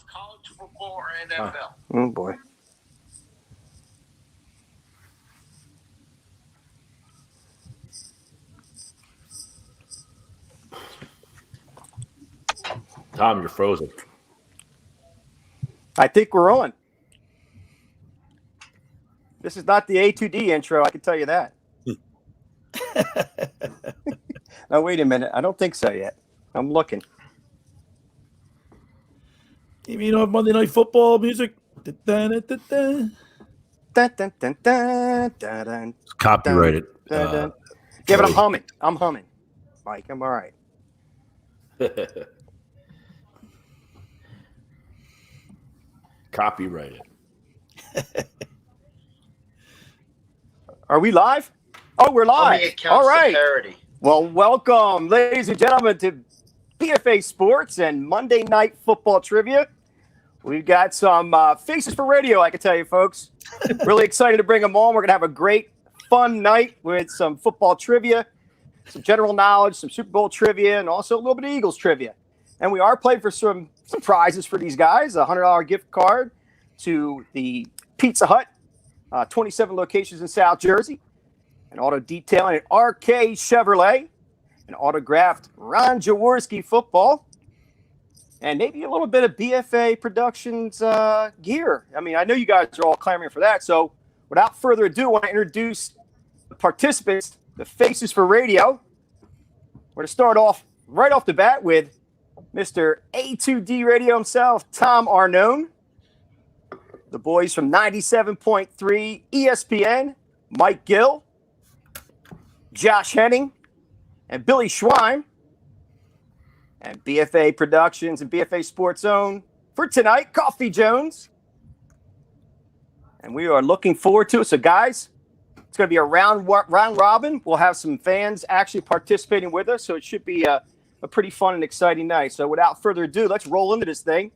College football or NFL? Oh boy. Tom, you're frozen. I think we're on. This is not the A2D intro, I can tell you that. No, wait a minute. I don't think so yet. I'm looking. You mean Monday Night Football music? Dun, dun, dun, dun, dun, dun, It's copyrighted. dun, dun. Yeah, but I'm humming. Mike, I'm all right. Copyrighted. Are we live? Oh, we're live. All right. Parody. Well, welcome, ladies and gentlemen, to BFA Sports and Monday Night Football Trivia. We've got some faces for radio, I can tell you, folks. Really excited to bring them on. We're going to have a great, fun night with some football trivia, some general knowledge, some Super Bowl trivia, and also a little bit of Eagles trivia. And we are playing for some prizes for these guys, a $100 gift card to the Pizza Hut, 27 locations in South Jersey, an auto detailing at RK Chevrolet, an autographed Ron Jaworski football, and maybe a little bit of BFA Productions gear. I mean, I know you guys are all clamoring for that. So without further ado, I want to introduce the participants, the faces for radio. We're going to start off right off the bat with Mr. A2D Radio himself, Tom Arnone. The boys from 97.3 ESPN, Mike Gill, Josh Henning, and Billy Schwein. And BFA Productions and BFA Sports Zone for tonight, Coffee Jones. And we are looking forward to it. So, guys, it's going to be a round robin. We'll have some fans actually participating with us, so it should be a pretty fun and exciting night. So, without further ado, let's roll into this thing.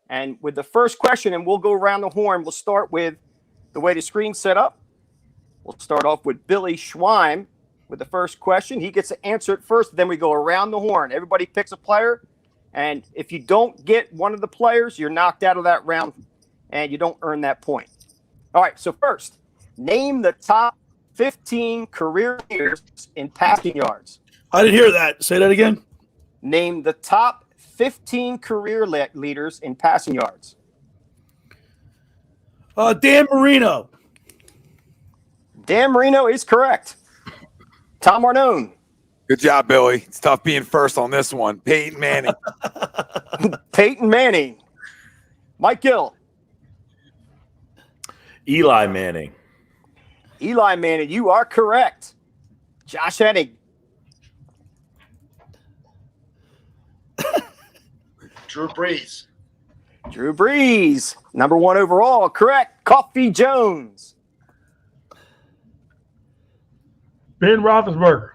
And with the first question, and we'll go around the horn, we'll start with the way the screen's set up. We'll start off with Billy Schwein with the first question. He gets to answer it first, then we go around the horn. Everybody picks a player, and if you don't get one of the players, you're knocked out of that round, and you don't earn that point. All right, so first, name the top 15 career leaders in passing yards. I didn't hear that. Say that again. Name the top 15 career leaders in passing yards. Dan Marino. Dan Marino is correct. Tom Arnone. Good job, Billy. It's tough being first on this one. Peyton Manning. Peyton Manning. Mike Gill. Eli Manning. Eli Manning, you are correct. Josh Henning. Drew Brees. Drew Brees, number 1 overall, correct. Coffee Jones. Ben Roethlisberger.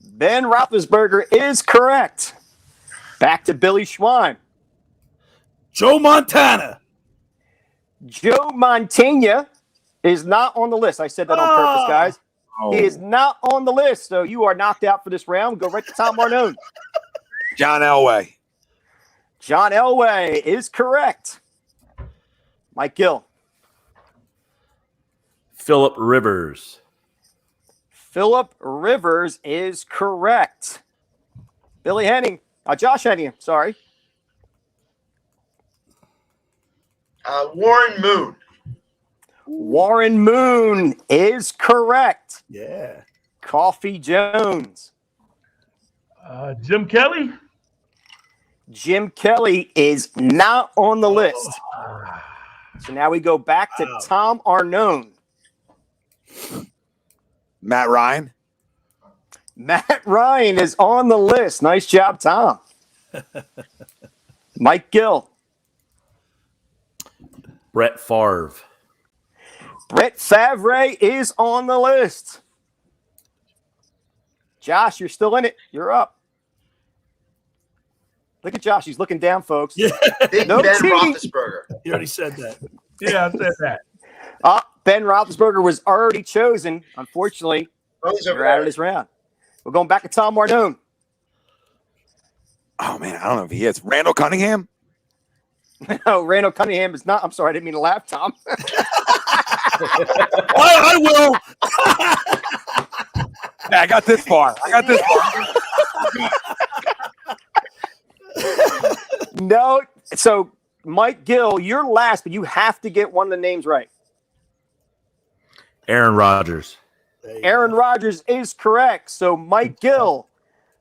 Ben Roethlisberger is correct. Back to Billy Schwein. Joe Montana. Joe Montana is not on the list. I said that on purpose, guys. He is not on the list, so you are knocked out for this round. Go right to Tom Arnone. John Elway. John Elway is correct. Mike Gill. Phillip Rivers. Phillip Rivers is correct. Billy Henning. Josh Henning, sorry. Warren Moon. Warren Moon is correct. Yeah. Coffee Jones. Jim Kelly. Jim Kelly is not on the list. So now we go back to Tom Arnone. Matt Ryan. Matt Ryan is on the list. Nice job, Tom. Mike Gill. Brett Favre. Brett Favre is on the list. Josh, you're still in it. You're up. Look at Josh. He's looking down, folks. Yeah. Big No Ben cheating. Roethlisberger. You already said that. Yeah, I said that. Ben Roethlisberger was already chosen. Unfortunately, Oh, he's over you're out of there. this round. We're going back to Tom Arnone. Oh man, I don't know if he is. Randall Cunningham. No, Randall Cunningham is not. I'm sorry, I didn't mean to laugh, Tom. I will. Yeah, I got this far. No. So, Mike Gill, you're last, but you have to get one of the names right. Aaron Rodgers. Aaron Rodgers is correct. So, Mike Gill,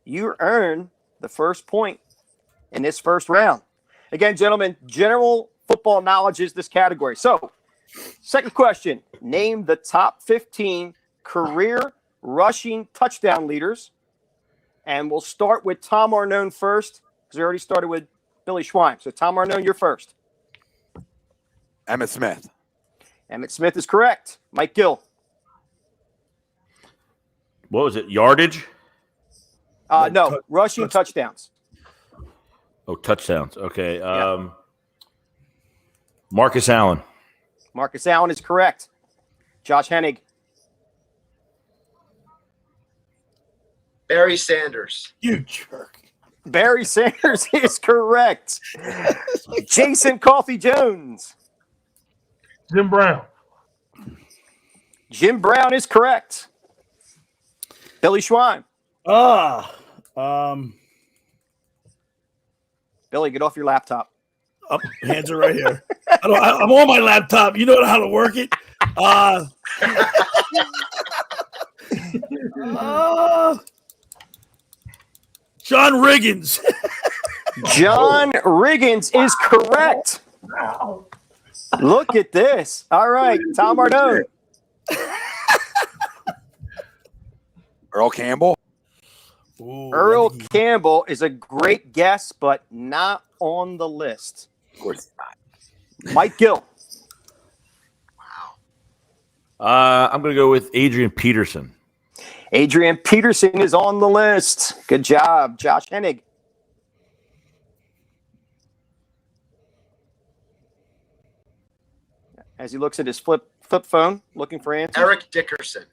you earn the first point in this first round. Again, gentlemen, general football knowledge is this category. So, second question. Name the top 15 career rushing touchdown leaders. And we'll start with Tom Arnone first, because we already started with Billy Schwein. So, Tom Arnone, you're first. Emmitt Smith. Emmitt Smith is correct. Mike Gill. What was it? Yardage? No, rushing touchdowns. Oh, touchdowns. Okay. Yeah. Marcus Allen. Marcus Allen is correct. Josh Hennig. Barry Sanders. You jerk. Barry Sanders is correct. Jason Coffee Jones. Jim Brown. Jim Brown is correct. Billy Schwein. Billy, get off your laptop. Oh, hands are right here. I'm on my laptop. You know how to work it. John Riggins. John Riggins is correct. Look at this. All right, Tom Arnone. Earl Campbell. Ooh, Earl Campbell is a great guess, but not on the list. Of course not. Mike Gill. I'm going to go with Adrian Peterson. Adrian Peterson is on the list. Good job, Josh Hennig. As he looks at his flip phone, looking for answers. Eric Dickerson.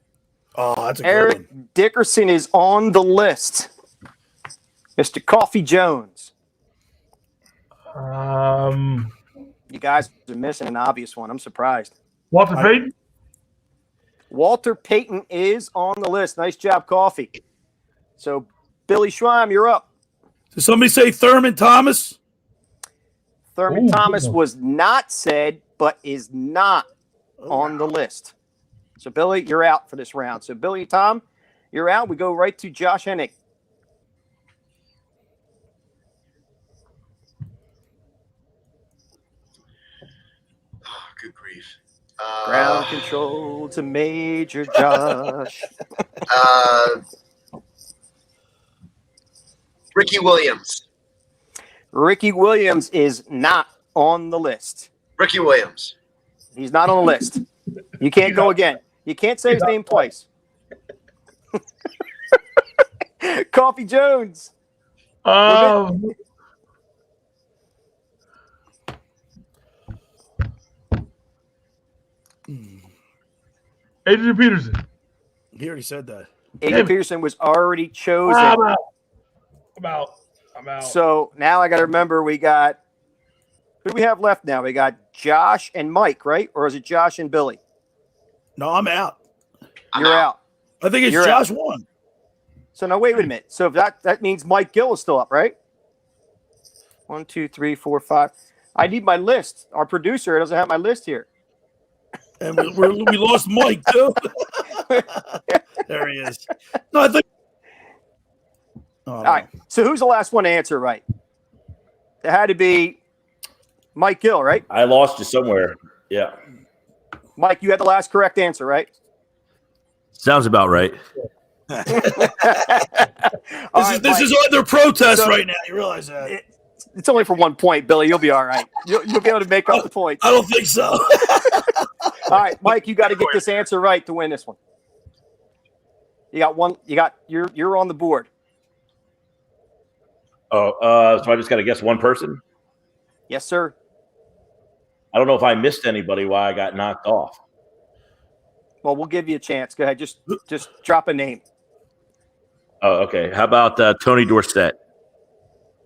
Oh, that's a good Eric one. Dickerson is on the list. Mr. Coffee Jones. You guys are missing an obvious one. I'm surprised. Walter Payton. Walter Payton is on the list. Nice job, Coffee. So, Billy Schwein, you're up. Did somebody say Thurman Thomas? Thurman Ooh, Thomas good one. was not said, but is not on the list. So, Billy, you're out for this round. So, Billy, Tom, you're out. We go right to Josh Hennig. Oh, good grief. Ground control to Major Josh. Ricky Williams. Ricky Williams is not on the list. Ricky Williams. He's not on the list. You can't go again. You can't say his name twice. Coffee Jones. Adrian Peterson. He already said that. Adrian Peterson was already chosen. I'm out. So now I got to remember we got who do we have left now? We got Josh and Mike, right? Or is it Josh and Billy? No, I'm out. You're out. I think it's You're Josh won. So now wait a minute. So if that means Mike Gill is still up, right? 1, 2, 3, 4, 5. I need my list. Our producer doesn't have my list here. And we lost Mike, too. There he is. No, I think. Oh, All right. So who's the last one to answer right? It had to be Mike Gill, right? I lost you somewhere. Yeah. Mike, you had the last correct answer, right? Sounds about right. All This right, is Mike. under protest So- right now. You realize that? It's only for 1 point, Billy. You'll be all right. You'll be able to make up the point. I don't think so. All right, Mike, you got to get this answer right to win this one. You got one. You're on the board. Oh, so I just got to guess one person? Yes, sir. I don't know if I missed anybody while I got knocked off. Well, we'll give you a chance. Go ahead. Just drop a name. Oh, okay. How about Tony Dorsett?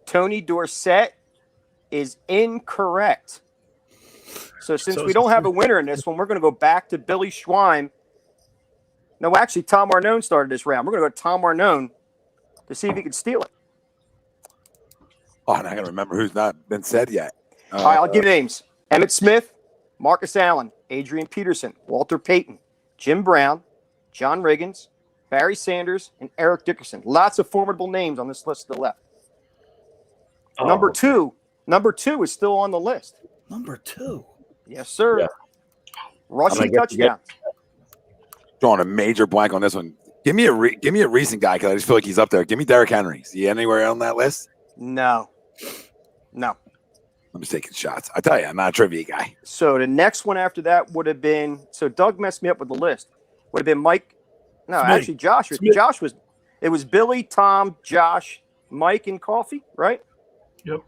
Tony Dorsett is incorrect. So since So we don't have a winner in this one, we're going to go back to Billy Schweim. No, actually, Tom Arnone started this round. We're going to go to Tom Arnone to see if he can steal it. Oh, I'm not gonna remember who's not been said yet. All right, I'll give you names. Emmett Smith, Marcus Allen, Adrian Peterson, Walter Payton, Jim Brown, John Riggins, Barry Sanders, and Eric Dickerson. Lots of formidable names on this list to the left. Number two is still on the list. Number 2. Yes, sir. Yeah. Rushing touchdown. Drawing a major blank on this one. Give me a recent guy because I just feel like he's up there. Give me Derrick Henry. Is he anywhere on that list? No. I'm just taking shots. I tell you, I'm not a trivia guy. So the next one after that would have been, so Doug messed me up with the list. Would have been Mike. No, Smith. actually Josh. Smith. Josh was, it was Billy, Tom, Josh, Mike, and Coffee, right? Yep.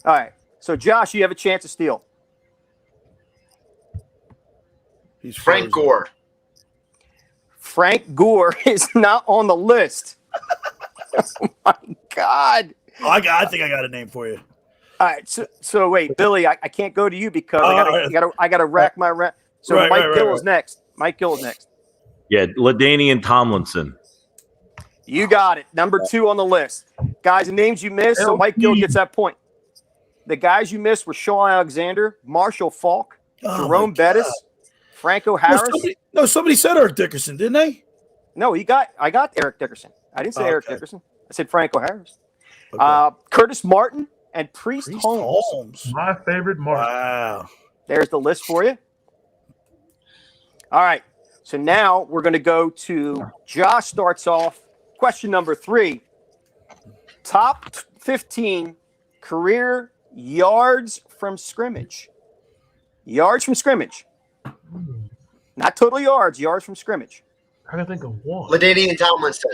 All right. So Josh, you have a chance to steal. He's Frank frozen. Gore. Frank Gore is not on the list. Oh my God. I think I got a name for you. All right. So wait, Billy, I can't go to you because I gotta rack my rent. So Right, Mike right, Gill right, is next. Mike Gill is next. Yeah, LaDainian Tomlinson. You got it. Number 2 on the list. Guys, the names you missed, so Mike Gill gets that point. The guys you missed were Sean Alexander, Marshall Falk, Jerome Bettis, Franco Harris. Somebody said Eric Dickerson, didn't they? No, I got Eric Dickerson. I didn't say Eric Dickerson. I said Franco Harris. Okay. Curtis Martin and Priest Holmes. My favorite Mark. Wow. There's the list for you. All right. So now we're going to go to Josh starts off. Question number 3. Top 15 career yards from scrimmage. Yards from scrimmage. Not total yards, yards from scrimmage. I can think of one. LaDainian Tomlinson.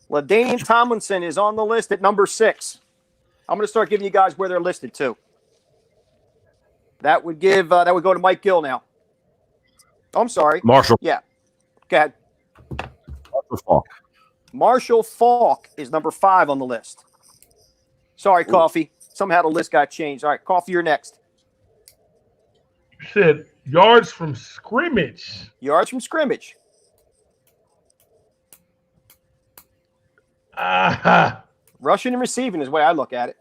LaDainian Tomlinson is on the list at number 6. I'm going to start giving you guys where they're listed too. That would go to Mike Gill now. Oh, I'm sorry. Marshall. Yeah. Go ahead. Falk. Marshall Falk is number 5 on the list. Sorry, Coffee. Somehow the list got changed. All right, Coffee, you're next. You said yards from scrimmage. Yards from scrimmage. Rushing and receiving is the way I look at it.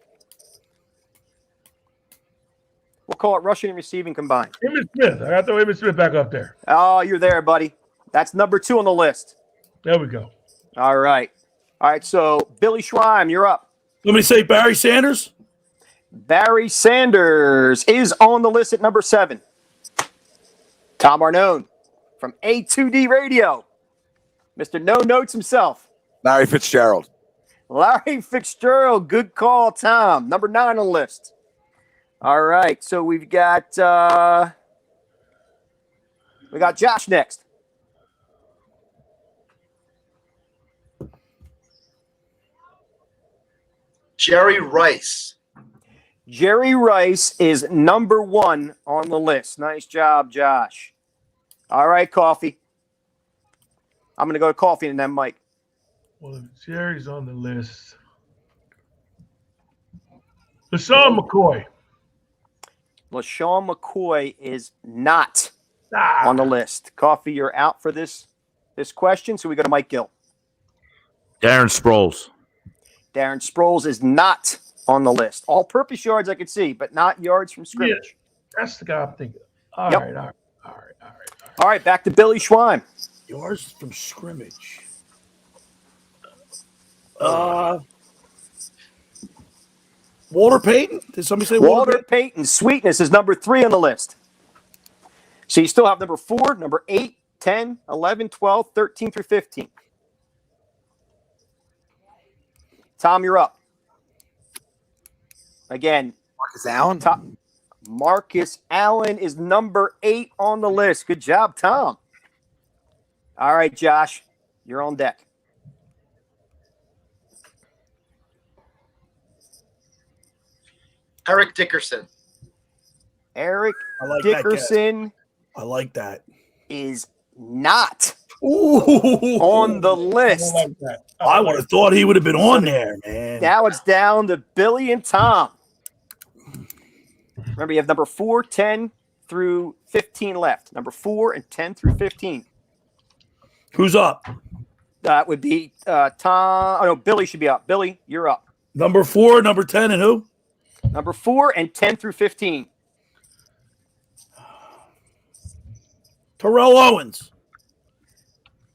We'll call it rushing and receiving combined. Emmitt Smith. I got to throw Emmitt Smith back up there. Oh, you're there, buddy. That's number 2 on the list. There we go. All right. So Billy Schweim, you're up. Somebody say Barry Sanders? Barry Sanders is on the list at number 7. Tom Arnone from A2D Radio. Mr. No Notes himself. Larry Fitzgerald. Larry Fitzgerald. Good call, Tom. Number 9 on the list. All right. So we've got Josh next. Jerry Rice. Jerry Rice is number 1 on the list. Nice job, Josh. All right, Coffee. I'm going to go to Coffee and then Mike. Well, if Jerry's on the list. LaShawn McCoy. LaShawn McCoy is not on the list. Coffee, you're out for this question, so we go to Mike Gill. Darren Sproles. Darren Sproles is not on the list. All-purpose yards I could see, but not yards from scrimmage. Yeah, that's the guy I'm thinking. All Yep. right. All right, back to Billy Schweim. Yards from scrimmage. Walter Payton? Did somebody say Walter Walter Payton, Sweetness is number 3 on the list. So you still have number 4, number 8, 10, 11, 12, 13 through 15. Tom, you're up. Again, Marcus Allen. Marcus Allen is number 8 on the list. Good job, Tom. All right, Josh, you're on deck. Eric Dickerson. Eric I like that guess. Dickerson I like that. is not Ooh. on the I list. don't like that. I would have thought he would have been on there, man. Now it's down to Billy and Tom. Remember, you have number 4, 10 through 15 left. Number 4 and 10 through 15. Who's up? That would be Tom. Oh, no, Billy should be up. Billy, you're up. Number 4, number 10, and who? Number 4 and 10 through 15. Terrell Owens.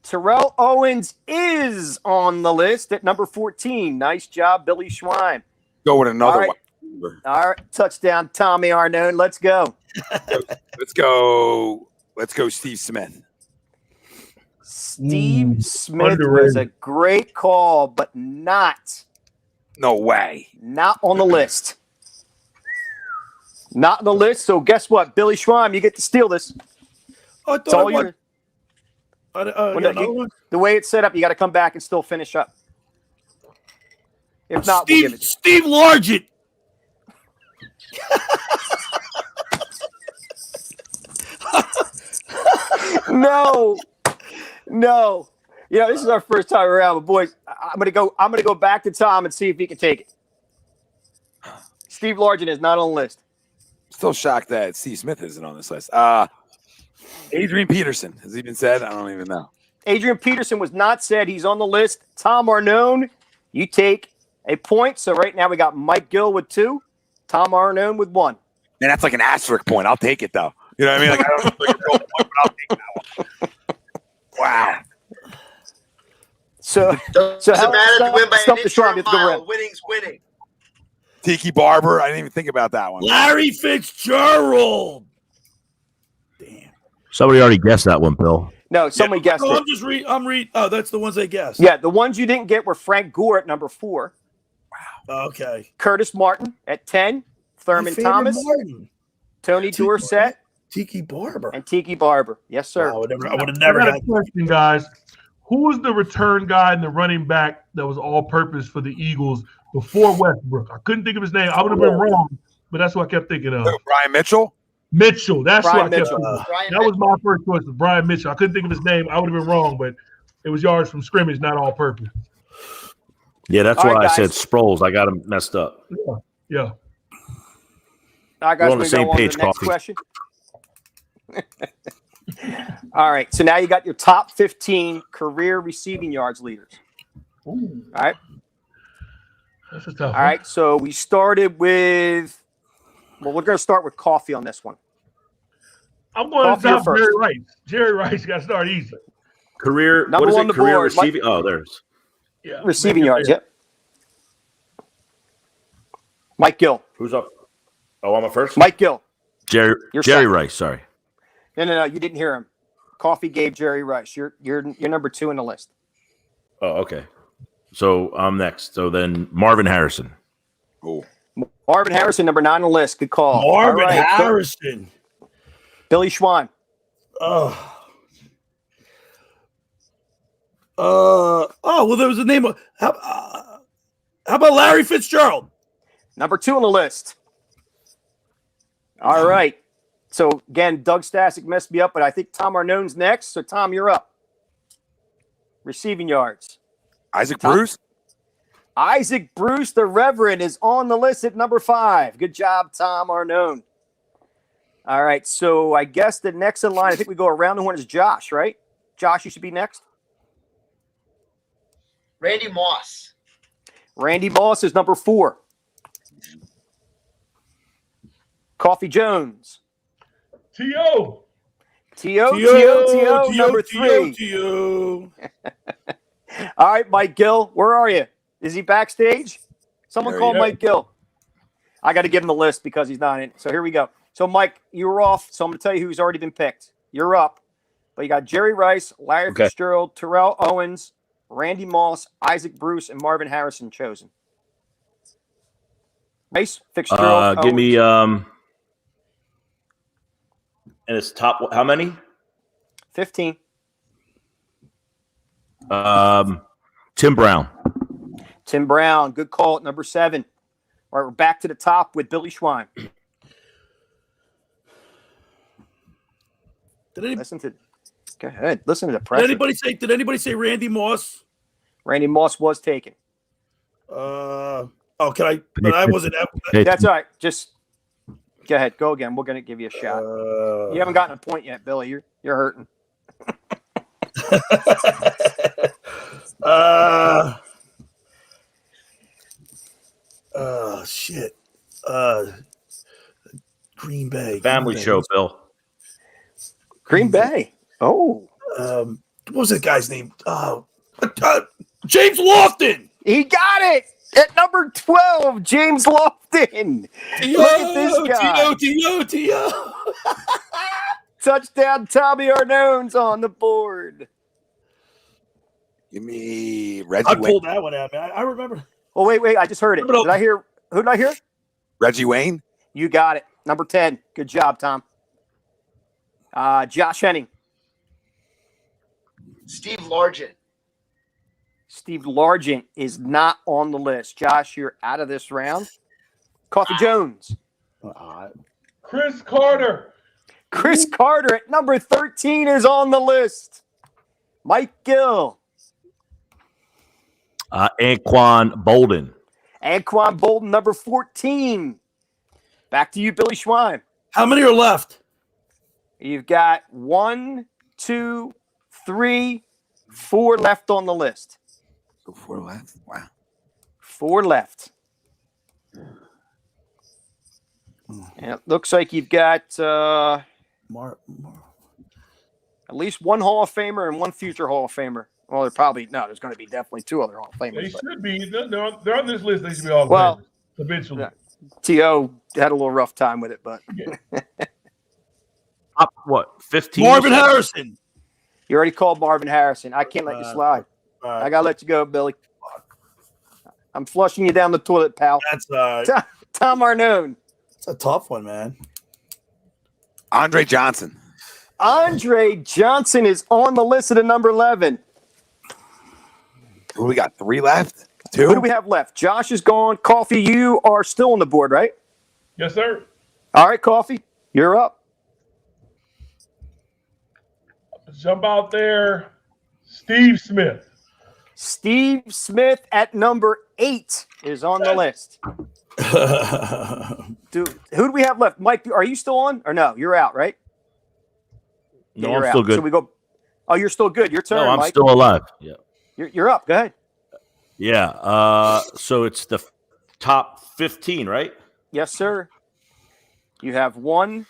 Terrell Owens is on the list at number 14. Nice job, Billy Schwein. Go with another All right. one. All right, touchdown, Tommy Arnone. Let's go. Let's go. Let's go, Steve Smith. Steve Smith underrated. was a great call, but not No way. on the list. Not on the list. So guess what, Billy Schwein, you get to steal this. I It's thought all I your. won. Well, Yeah, no, the way it's set up, you got to come back and still finish up. If not, we'll give it. Steve Largent. No. You know, this is our first time around, but boys, I'm gonna go back to Tom and see if he can take it. Steve Largent is not on the list. Still shocked that Steve Smith isn't on this list. Adrian Peterson. Has he been said? I don't even know. Adrian Peterson was not said. He's on the list. Tom Arnone, you take a point. So right now we got Mike Gill with 2, Tom Arnone with 1. Man, that's like an asterisk point. I'll take it, though. You know what I mean? Like, I don't know if it's a real point, but I'll take that one. Wow. So Doesn't how- matter if you win by stump an the inch Schwab, or you a have to go mile. around. Winning's winning. Tiki Barber. I didn't even think about that one. Larry Fitzgerald. Damn. Somebody already guessed that one, Bill. No, somebody guessed No, it. I'm just Oh, that's the ones they guessed. Yeah, the ones you didn't get were Frank Gore at number 4, Okay. Curtis Martin at 10, Thurman My favorite Thomas, Martin. Tony Dorsett, Tiki Barber. and Tiki Barber. Yes, sir. Wow, I would have I never got had. a question, guys. Who was the return guy and the running back that was all-purpose for the Eagles before Westbrook? I couldn't think of his name. I would have been wrong, but that's what I kept thinking of. Brian Mitchell. Mitchell. That's Brian what I kept Mitchell. thinking of. Brian That was my first choice, was Brian Mitchell. I couldn't think of his name. I would have been wrong, but it was yards from scrimmage, not all-purpose. Yeah, that's All why right, I said guys. Sproles. I got him messed up. Yeah. All right, guys, We're on we the same go on to page, the next Coffee. question. All right, so now you got your top 15 career receiving yards leaders. Ooh, All right, that's a tough all right. So we started with. Well, we're going to start with Coffee on this one. I'm going to Coffee, you're top first. Jerry Rice. Jerry Rice got to start easy. Career, Number what is one it? the Career board. Mike- receiving? Oh, there's. Yeah. Receiving Make it yards. fair. Yep. Mike Gill. Who's up? Oh, I'm a first? Mike Gill. Jerry You're Jerry second. Rice, sorry. No. You didn't hear him. Coffee gave Jerry Rice. You're number 2 in the list. Oh, okay. So I'm next. So then Marvin Harrison. Oh, Marvin Harrison, number 9 on the list. Good call. Marvin All right, Harrison. Billy Schwein. Well, there was a name of how about Larry Fitzgerald? Number 2 on the list. All right. So again, Doug Stasic messed me up, but I think Tom Arnone's next. So Tom, you're up. Receiving yards. Isaac Tom- Bruce. Isaac Bruce, the Reverend, is on the list at number 5. Good job, Tom Arnone. All right. So I guess the next in line, I think we go around the horn is Josh, right? Josh, you should be next. Randy Moss. Randy Moss is number 4. Coffee Jones. T.O. T.O. number 3. T.O. All right, Mike Gill, where are you? Is he backstage? Someone There call he is. Mike Gill. I got to give him the list because he's not in it. So here we go. So, Mike, you were off. So I'm going to tell you who's already been picked. You're up. But you got Jerry Rice, Larry Okay. Fitzgerald, Terrell Owens, Randy Moss, Isaac Bruce, and Marvin Harrison chosen. Rice, Fitzgerald, Give Owens. me and it's top how many? 15. Tim Brown. Tim Brown, good call at number 7. All right, we're back to the top with Billy Schwein. Did any, Listen to Go ahead. Listen to the Did pressure. anybody say Randy Moss? Randy Moss was taken. Can I? But I wasn't. That's all right. Just go ahead. Go again. We're going to give you a shot. You haven't gotten a point yet, Billy. You're hurting. Shit. Green Bay. Family show, Bill. Green Bay. Oh. What was that guy's name? James Lofton. He got it at number 12, James Lofton. Look at this guy. T.O. Touchdown, Tommy Arnone's on the board. Give me Reggie I Wayne. pulled that one out, man. I remember. Oh, wait. I just heard it. Did I hear? Who did I hear? Reggie Wayne. You got it. Number 10. Good job, Tom. Josh Henning. Steve Largent. Steve Largent is not on the list. Josh, you're out of this round. Coffee Jones. Chris Carter. Chris Carter at number 13 is on the list. Mike Gill. Anquan Bolden. Anquan Bolden, number 14. Back to you, Billy Schwein. How many are left? You've got 1, 2, 3, 4 left on the list. 4 left. Wow. 4 left. And it looks like you've got at least 1 Hall of Famer and 1 future Hall of Famer. Well, there's going to be definitely 2 other Hall of Famers. They should be. They're on this list. They should be all Well, eventually. T.O. had a little rough time with it, but Top, what, 15? Marvin Harrison. you already called Marvin Harrison. I can't let you slide. I got to let you go, Billy. I'm flushing you down the toilet, pal. That's Tom Arnone. it's a tough one, man. Andre Johnson. Andre Johnson is on the list at a number 11. Who we got? 3 left? 2? Who do we have left? Josh is gone. Coffee, you are still on the board, right? Yes, sir. All right, Coffee, you're up. Jump out there. Steve Smith. Steve Smith at number 8 is on the list. Who do we have left? Mike, are you still on? Or no, you're out, right? No, Yeah, I'm you're still out. good. So we go. Oh, you're still good. Your turn, No, I'm Mike. still alive. Yeah. You're up. Go ahead. Yeah. So it's the top 15, right? Yes, sir. You have 1,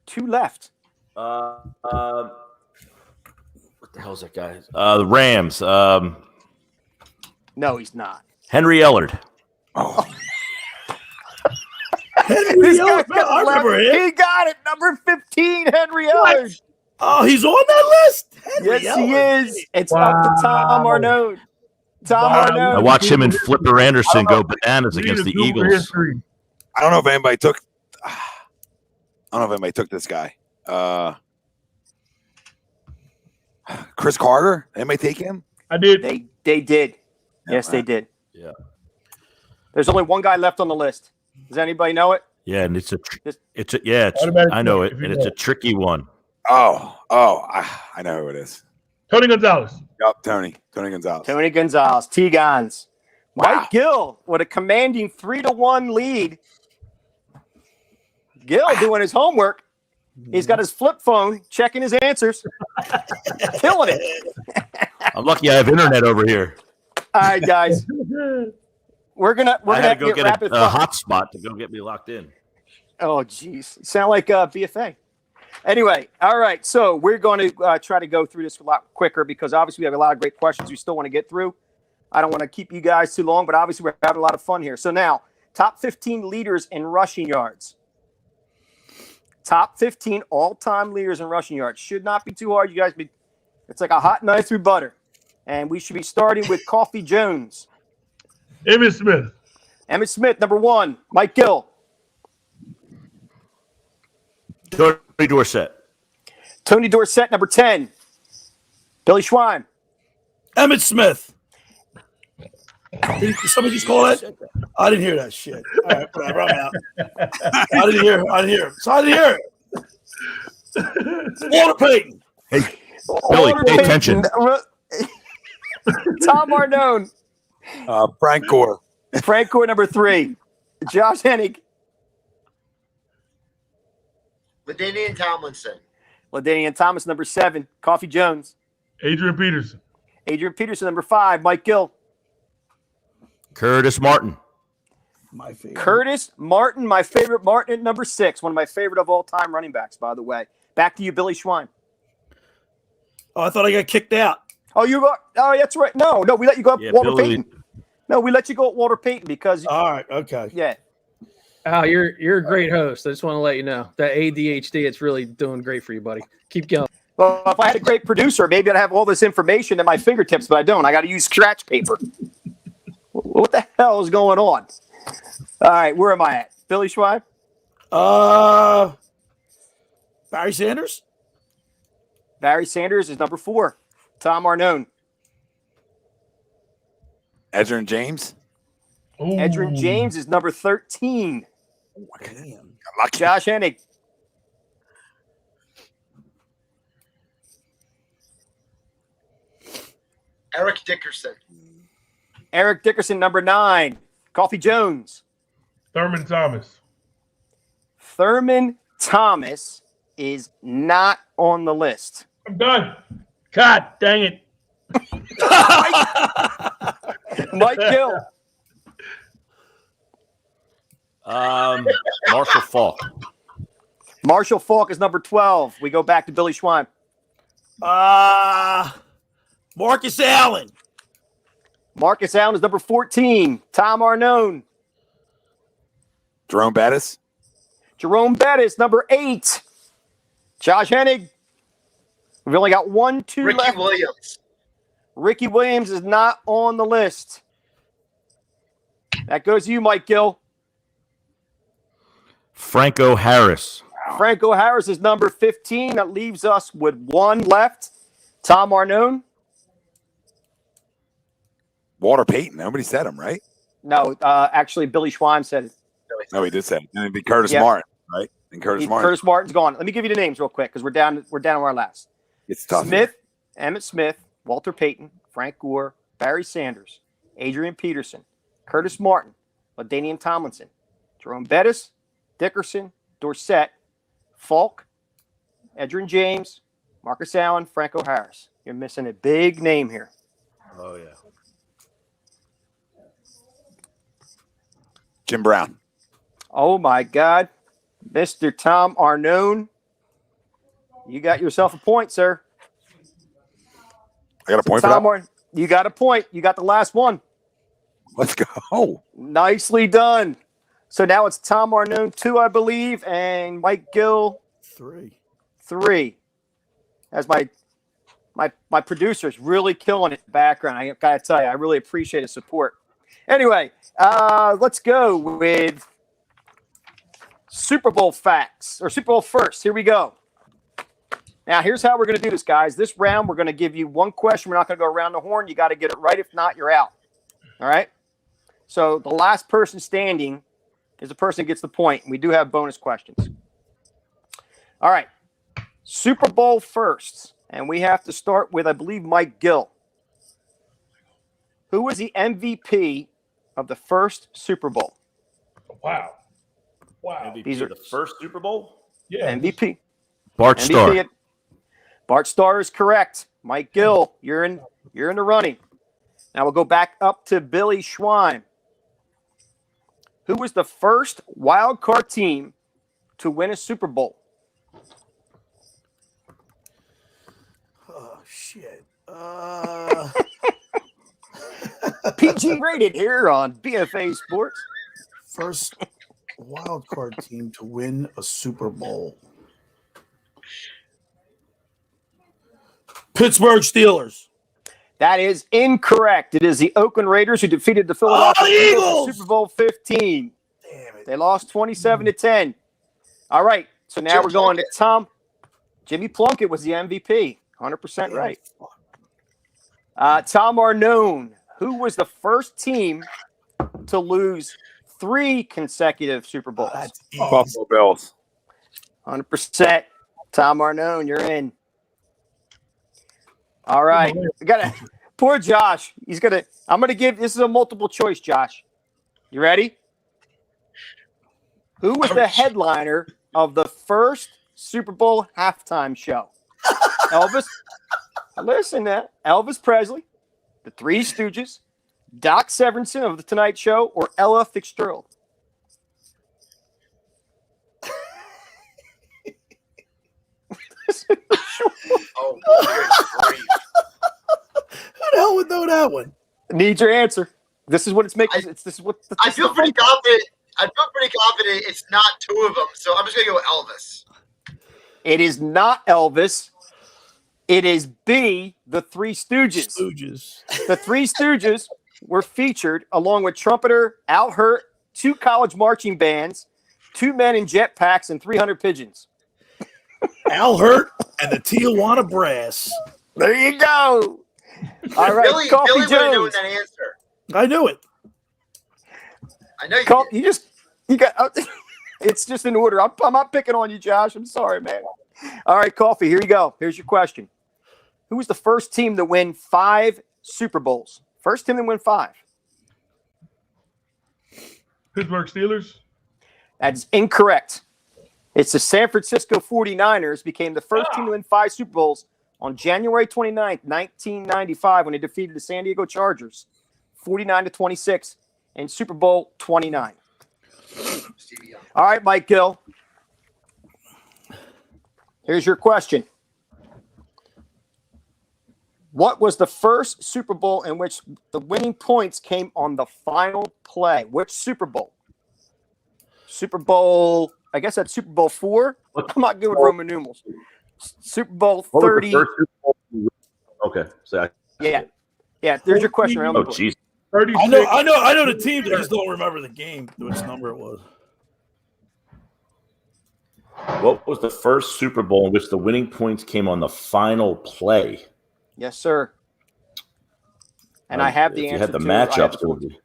2 left. What the hell is that guy? The Rams. No, he's not. Henry Ellard. Oh, This guy got I remember left. him. He got it. Number 15, Henry Ellard. Oh, he's on that list? Henry Yes, he Ellard. is. It's up to Tom Arnone. Tom Wow. Arnone. I watched him and Flipper Anderson go bananas We need against to the do Eagles. history. I don't know if anybody took. This guy. Chris Carter. Anybody take him? I did. They did. Yeah, Yes, they right. did. Yeah. There's only 1 guy left on the list. Does anybody know it? Yeah, and it's Automatic I know point it, if you and it's know. a tricky one. I know who it is. Tony Gonzalez. Yup, Tony Gonzalez. Tony Gonzalez, T-Gons. Wow. Mike Gill with a commanding 3-1 lead. Gill doing his homework. He's got his flip phone, checking his answers. Killing it. I'm lucky I have internet over here. All right, guys. We're gonna I had have to go get rapid a fire. hotspot to go get me locked in. Oh, geez. You sound like BFA. Anyway, all right. So we're going to try to go through this a lot quicker because obviously we have a lot of great questions we still want to get through. I don't want to keep you guys too long, but obviously we're having a lot of fun here. So now, top 15 leaders in rushing yards. Top 15 all-time leaders in rushing yards. Should not be too hard. You guys it's like a hot knife through butter. And we should be starting with Coffee Jones. Emmitt Smith. Emmitt Smith, number 1. Mike Gill. Tony Dorsett. Tony Dorsett, number 10. Billy Schwein. Emmitt Smith. Did somebody just call that? I didn't hear that shit. All right, whatever. I'm out. I didn't hear it. So I didn't hear it. Walter Payton. Hey, Billy, Walter pay Payton. attention. Tom Arnone. Frank Gore. Frank Gore, number 3. Josh Hennig. LaDainian Tomlinson. LaDainian Thomas, number 7. Coffee Jones. Adrian Peterson. Adrian Peterson, number 5. Mike Gill. Curtis Martin. My favorite. Curtis Martin, my favorite Martin at number 6. One of my favorite of all time running backs, by the way. Back to you, Billy Schwein. Oh, I thought I got kicked out. Oh, that's right. No, we let you go up Yeah, Walter Billy- Payton. No, we let you go at Walter Payton because All right. Okay. yeah. Al, you're a great host. I just want to let you know that ADHD, it's really doing great for you, buddy. Keep going. Well, if I had a great producer, maybe I'd have all this information at my fingertips, but I don't. I got to use scratch paper. What the hell is going on? All right, where am I at? Billy Schwein? Barry Sanders. Barry Sanders is number 4. Tom Arnone. Edgerrin James. Ooh. Edgerrin James is number 13. Damn. Lucky. Josh Hennig. Eric Dickerson. Eric Dickerson, number 9. Coffee Jones. Thurman Thomas. Thurman Thomas is not on the list. I'm done. God dang it. Mike Gill. Marshall Falk. Marshall Falk is number 12. We go back to Billy Schwein. Marcus Allen. Marcus Allen is number 14. Tom Arnone. Jerome Bettis. Jerome Bettis, number 8. Josh Hennig. We've only got 1, 2 Ricky left. Williams. Ricky Williams is not on the list. That goes to you, Mike Gill. Franco Harris. Franco Harris is number 15. That leaves us with 1 left. Tom Arnone. Walter Payton. Nobody said him, right? No, actually, Billy Schwein said it. No, he did say it. And it'd be Curtis Yeah. Martin, right? And Curtis Martin. Curtis Martin's gone. Let me give you the names real quick because we're down to our last. It's tough. Smith, Emmett Smith, Walter Payton, Frank Gore, Barry Sanders, Adrian Peterson, Curtis Martin, LaDainian Tomlinson, Jerome Bettis, Dickerson, Dorsett, Falk, Edgerrin James, Marcus Allen, Franco Harris. You're missing a big name here. Oh, yeah. Jim Brown. Oh, my God. Mr. Tom Arnone, you got yourself a point, sir. I got a point for that. You got a point. You got the last one. Let's go. Nicely done. So now it's Tom Arnone, 2, I believe, and Mike Gill, 3. 3. As my producer's really killing it in the background. I got to tell you, I really appreciate his support. Anyway, let's go with Super Bowl facts, or Super Bowl first. Here we go. Now, here's how we're going to do this, guys. This round, we're going to give you 1 question. We're not going to go around the horn. You got to get it right. If not, you're out. All right? So the last person standing is the person who gets the point. We do have bonus questions. All right. Super Bowl first. And we have to start with, I believe, Mike Gill. Who was the MVP of the first Super Bowl? Wow. Wow. MVP These are- the first Super Bowl? Yeah. MVP. Bart Starr. MVP. Bart Starr is correct. Mike Gill, you're in the running. Now we'll go back up to Billy Schwein. Who was the first wild card team to win a Super Bowl? Oh, shit. PG rated here on BFA Sports. First wild card team to win a Super Bowl. Pittsburgh Steelers. That is incorrect. It is the Oakland Raiders who defeated the Philadelphia Eagles in Super Bowl 15. Damn it. They lost 27-10. All right, so now Jim we're going to Plunkett. Tom. Jimmy Plunkett was the MVP. 100% right. Tom Arnone, who was the first team to lose 3 consecutive Super Bowls? That's easy. Buffalo Bills. 100%. Tom Arnone, you're in. All right. We got poor Josh. I'm gonna give this is a multiple choice, Josh. You ready? Who was the headliner of the first Super Bowl halftime show? Elvis. Listen now. Elvis Presley, the Three Stooges, Doc Severinsen of The Tonight Show, or Ella Fitzgerald? Oh, good grief. Who the hell would know that one? Need your answer. This is what it's making. This is what. I feel pretty confident. It's not two of them, so I'm just gonna go with Elvis. It is not Elvis. It is B, the Three Stooges. The Three Stooges were featured along with trumpeter Al Hirt, 2 college marching bands, 2 men in jetpacks, and 300 pigeons. Al Hirt and the Tijuana Brass. There you go. All right, Billy Coffee would have known Jones. that answer. I knew it. I know you did. You got. It's just in order. I'm not picking on you, Josh. I'm sorry, man. All right, Coffee. Here you go. Here's your question. Who was the first team to win 5 Super Bowls? First team to win 5. Pittsburgh Steelers. That's incorrect. It's the San Francisco 49ers became the first team to win 5 Super Bowls on January 29th, 1995, when they defeated the San Diego Chargers 49-26 in Super Bowl 29. All right, Mike Gill. Here's your question. What was the first Super Bowl in which the winning points came on the final play? Which Super Bowl? Super Bowl, I guess that's Super Bowl 4. I'm not good with Roman numerals. Super Bowl 30. Okay. So Yeah. There's your question. Around oh, the jeez. 36. I know the team. I just don't remember the game, which number it was. What was the first Super Bowl in which the winning points came on the final play? Yes, sir. And I have the if answer. You had the to it. I have matchups. the- It would be.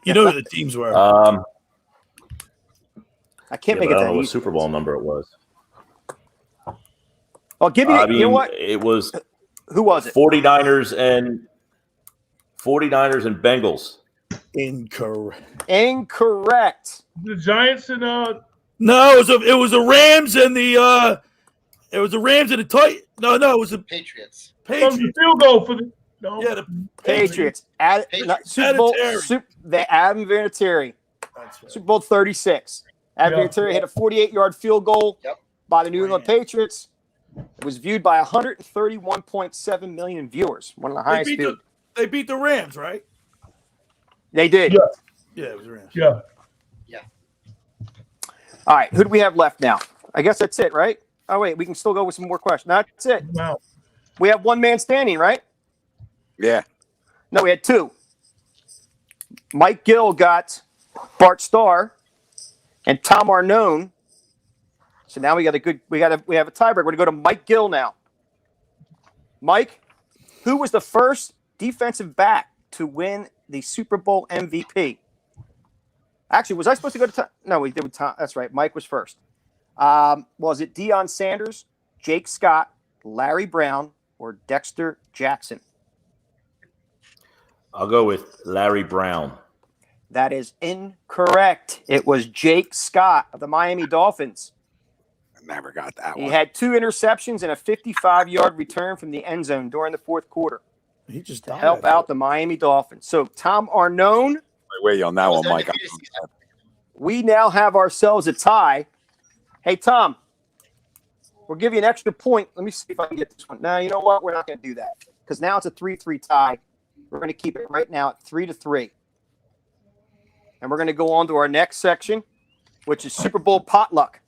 You know who the teams were. I can't make I it don't that know what easy. Super Bowl number it was. Well, give me. I mean, You know what? it was Who was it? 49ers and Bengals. Incorrect. The Giants and No, it was the Rams and the Titans. No, it was the Patriots. Patriots. the field goal for the Yeah, the Patriots. Patriots. Super Bowl. Vinatieri. The Adam Vinatieri. That's right. Super Bowl 36. Adam Yeah. Vinatieri hit a 48-yard field goal Yep. by the New England Patriots. It was viewed by 131.7 million viewers. One of the highest viewed. They beat the Rams, right? They did. Yeah. Yeah, it was the Rams. Yeah. All right. Who do we have left now? I guess that's it, right? Oh, wait. We can still go with some more questions. No, that's it. Wow. We have one man standing, right? Yeah. No, we had 2. Mike Gill got Bart Starr and Tom Arnone. So now we have a tiebreaker. We're going to go to Mike Gill now. Mike, who was the first defensive back to win the Super Bowl MVP? Actually, was I supposed to go to Tom? No, we did with Tom. That's right. Mike was first. Was it Deion Sanders, Jake Scott, Larry Brown, or Dexter Jackson? I'll go with Larry Brown. That is incorrect. It was Jake Scott of the Miami Dolphins. I never got that He one. had 2 interceptions and a 55-yard return from the end zone during the fourth quarter He just to help out the Miami Dolphins. So Tom Arnone, Wait on that one, Mike. Undefeated season. we now have ourselves a tie. Hey, Tom, we'll give you an extra point. Let me see if I can get this one. No, you know what? We're not going to do that because now it's a 3-3 tie. We're going to keep it right now at 3-3. And we're going to go on to our next section, which is Super Bowl potluck.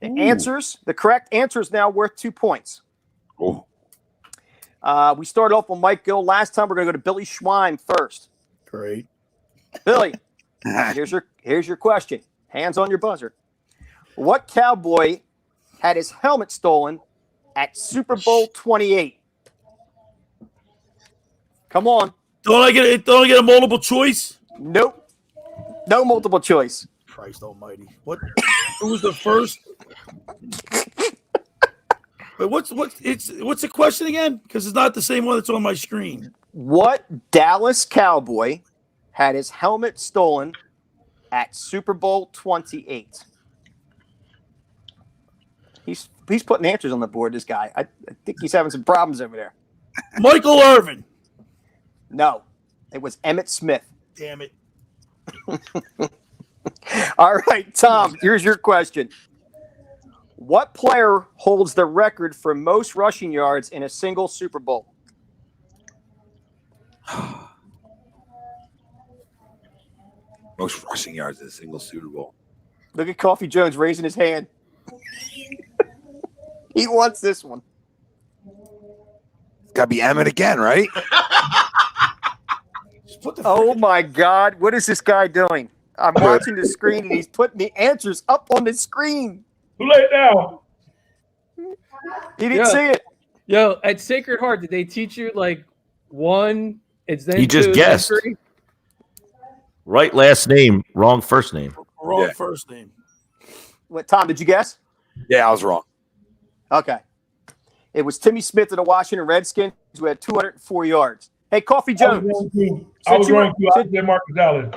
The correct answer is now worth 2 points. Ooh. We started off with Mike Gill last time. We're going to go to Billy Schwein first. Great. Billy, here's your question. Hands on your buzzer. What Cowboy had his helmet stolen at Super Bowl 28? Come on. Don't I get a multiple choice? Nope. No multiple choice. Christ almighty. What? Who was the first? But what's the question again? Because it's not the same one that's on my screen. What Dallas Cowboy had his helmet stolen at Super Bowl 28? He's putting answers on the board, this guy. I think he's having some problems over there. Michael Irvin. No, it was Emmitt Smith. Damn it. All right, Tom, here's your question. What player holds the record for most rushing yards in a single Super Bowl? Most rushing yards in a single Super Bowl. Look at Coffee Jones raising his hand. He wants this one. Got to be Emmett again, right? Oh, my God. What is this guy doing? I'm watching the screen, and he's putting the answers up on the screen. Too late now. He didn't see it. Yo, at Sacred Heart, did they teach you like one? It's then You just two, guessed. then three? Right last name, wrong first name. Wrong first name. What, Tom, did you guess? Yeah, I was wrong. Okay. It was Timmy Smith of the Washington Redskins who had 204 yards. Hey, Coffee Jones. I was going to. I said Marcus Allen.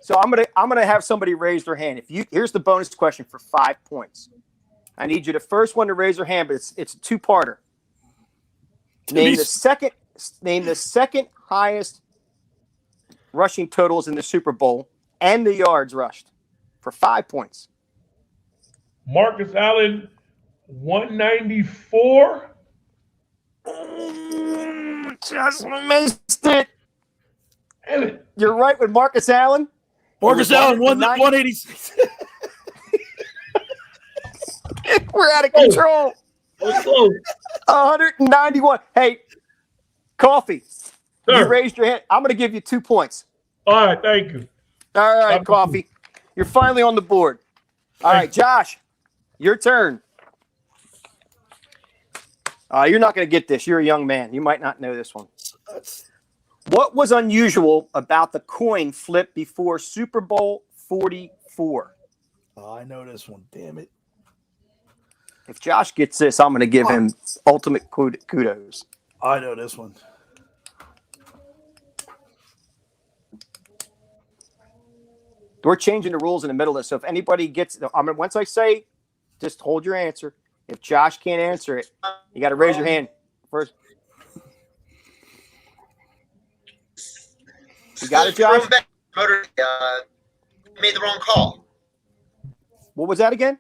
So I'm gonna have somebody raise their hand. Here's the bonus question for 5 points. I need you the first one to raise their hand, but it's a two-parter. Name the second highest rushing totals in the Super Bowl and the yards rushed for 5 points. Marcus Allen, 194. Just missed it. Damn it. You're right with Marcus Allen. Marcus Allen won 186. We're out of control. 191. Hey, Coffee, you Sir. raised your hand. I'm going to give you 2 points. All right, thank you. All right, Coffee. You're finally on the board. All right, Josh, your turn. You're not going to get this. You're a young man. You might not know this one. What was unusual about the coin flip before Super Bowl 44? Oh, I know this one. Damn it. If Josh gets this, I'm going to give him ultimate kudos. I know this one. We're changing the rules in the middle of this. So if anybody gets, once I say, just hold your answer. If Josh can't answer it, you got to raise your hand first. You got it, Josh? Motor made the wrong call. What was that again?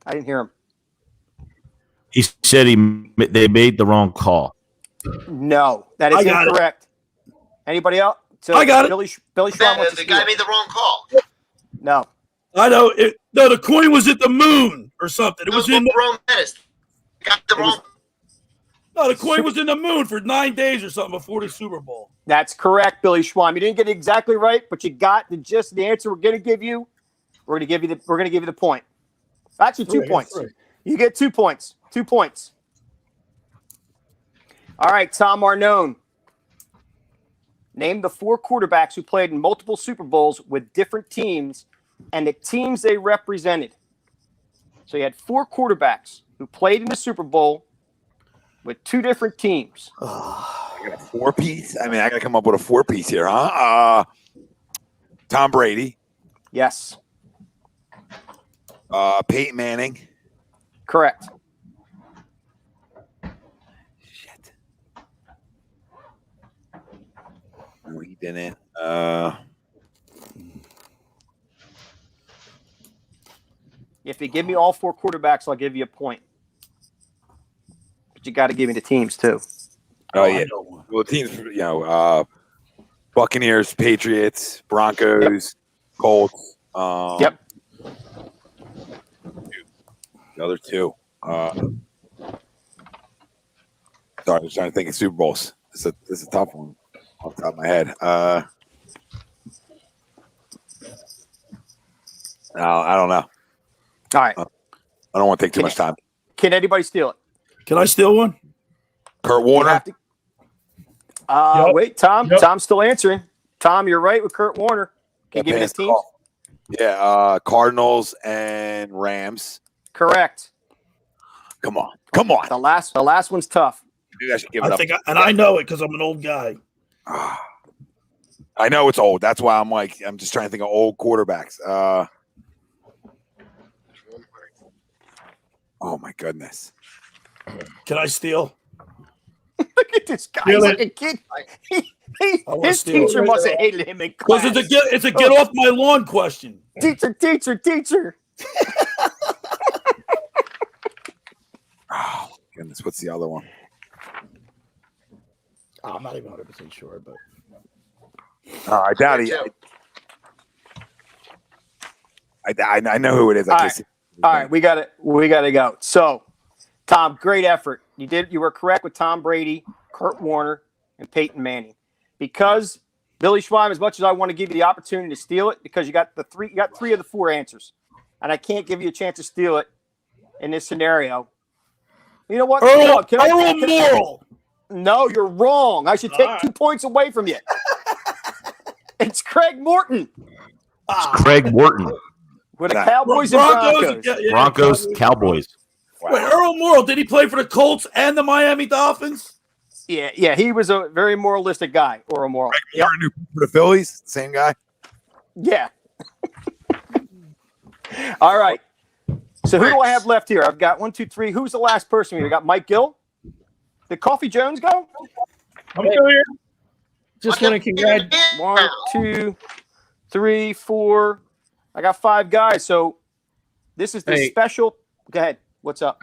I didn't hear him. He said they made the wrong call. No, that is incorrect. Anybody else? So I got it. Billy Schwan wants to The guy steal. made the wrong call. No. I know. No, the coin was at the moon or something. It was in the wrong menace. Got the wrong. No, the coin was in the moon for 9 days or something before the Super Bowl. That's correct, Billy Schwan. You didn't get it exactly right, but you got the answer we're going to give you. We're going to give you the point. Actually, 2 points. You get 2 points. 2 points. All right, Tom Arnone. Name the 4 quarterbacks who played in multiple Super Bowls with different teams and the teams they represented. So you had 4 quarterbacks who played in the Super Bowl with 2 different teams. I got a 4-piece. I mean, I got to come up with a 4-piece here, huh? Tom Brady. Yes. Peyton Manning. Correct. Shit. No, he didn't. If you give me all 4 quarterbacks, I'll give you a point. But you got to give me the teams too. Oh, yeah. Well, teams, Buccaneers, Patriots, Broncos, Colts. Yep. The other 2. Sorry, I was trying to think of Super Bowls. This is a tough one off the top of my head. I don't know. All right. I don't want to take too much time. Can anybody steal it? Can I steal one? Kurt Warner. Wait, Tom. Yep. Tom's still answering. Tom, you're right with Kurt Warner. Can you give me the teams? Yeah, Cardinals and Rams. Correct. Come on. The last one's tough. Maybe I should give it up. I know it because I'm an old guy. I know it's old. That's why I'm just trying to think of old quarterbacks. Oh my goodness. Can I steal? Look at this guy. He's like a kid. His teacher must have hated him in class. Because it's a get off my lawn question. Teacher. Oh goodness, what's the other one? I'm not even 100% sure, but I doubt he. I know who it is. All right, we got to go. So, Tom, great effort. You were correct with Tom Brady, Kurt Warner, and Peyton Manning. Because Billy Schweim, as much as I want to give you the opportunity to steal it, because you got three of the four answers, and I can't give you a chance to steal it in this scenario. You know what? Earl Morrill. No, you're wrong. I should take 2 points away from you. It's Craig Morton. It's Craig Wharton. With the Cowboys and Broncos. Broncos, Cowboys. Wow. Wait, Earl Morrill, did he play for the Colts and the Miami Dolphins? Yeah, he was a very moralistic guy, Earl Morrill. Yep. For the Phillies, same guy. Yeah. All right. So who do I have left here? I've got 1, 2, 3. Who's the last person here? I got Mike Gill. Did Coffee Jones go? I'm still here. Just want to congratulate. 1, 2, 3, 4. I got 5 guys. So this is the special. Go ahead. What's up?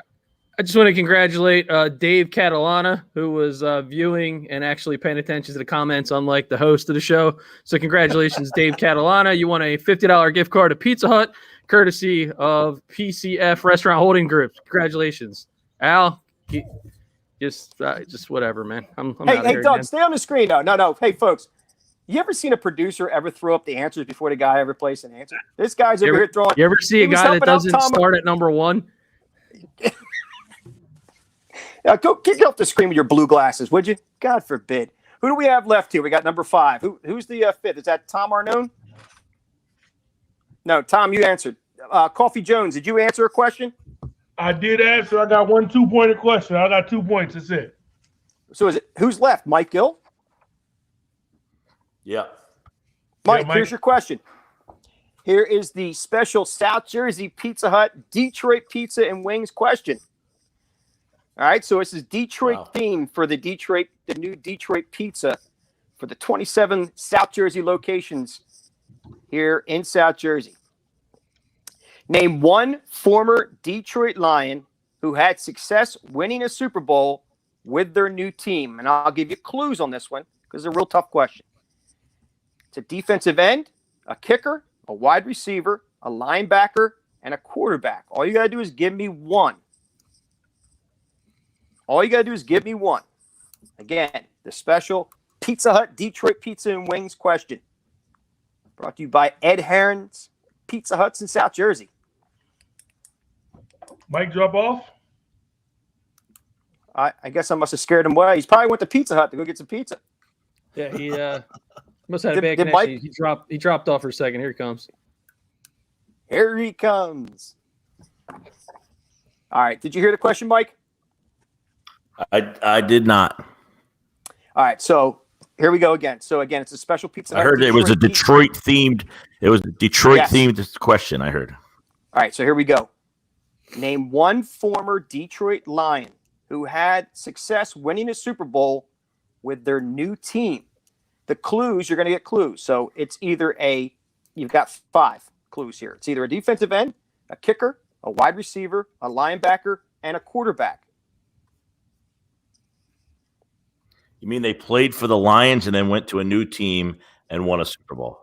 I just want to congratulate Dave Catalana, who was viewing and actually paying attention to the comments, unlike the host of the show. So congratulations, Dave Catalana. You won a $50 gift card to Pizza Hut, courtesy of PCF Restaurant Holding Group. Congratulations. Al, just whatever, man. I'm Hey, here, Doug, man. stay on the screen. No. Hey, folks, you ever seen a producer ever throw up the answers before the guy ever placed an answer? This guy's over here throwing. You ever see a guy that doesn't start at number 1? Go get off the screen with your blue glasses, would you? God forbid. Who do we have left here? We got number 5. Who's the fifth? Is that Tom Arnone? No, Tom, you answered. Coffee Jones, did you answer a question? I did answer. I got 1 2-pointed question. I got 2 points. That's it. So is it who's left? Mike Gill? Yeah. Mike, here's your question. Here is the special South Jersey Pizza Hut Detroit Pizza and Wings question. All right, so this is Detroit themed for the new Detroit pizza for the 27 South Jersey locations here in South Jersey. Name one former Detroit Lion who had success winning a Super Bowl with their new team. And I'll give you clues on this one because it's a real tough question. It's a defensive end, a kicker, a wide receiver, a linebacker, and a quarterback. All you got to do is give me one. Again, the special Pizza Hut Detroit Pizza and Wings question. Brought to you by Ed Herron's Pizza Huts in South Jersey. Mike, drop off. I guess I must have scared him away. He's probably went to Pizza Hut to go get some pizza. Yeah, he must have had a bad did connection. He dropped off for a second. Here he comes. Here he comes. All right. Did you hear the question, Mike? I did not. All right. So here we go again. So again, it's a special Pizza Hut. I heard it was a Detroit themed. It was a Detroit themed question. I heard. All right. So here we go. Name one former Detroit Lion who had success winning a Super Bowl with their new team. The clues, you're going to get clues. So it's either you've got 5 clues here. It's either a defensive end, a kicker, a wide receiver, a linebacker, and a quarterback. You mean they played for the Lions and then went to a new team and won a Super Bowl?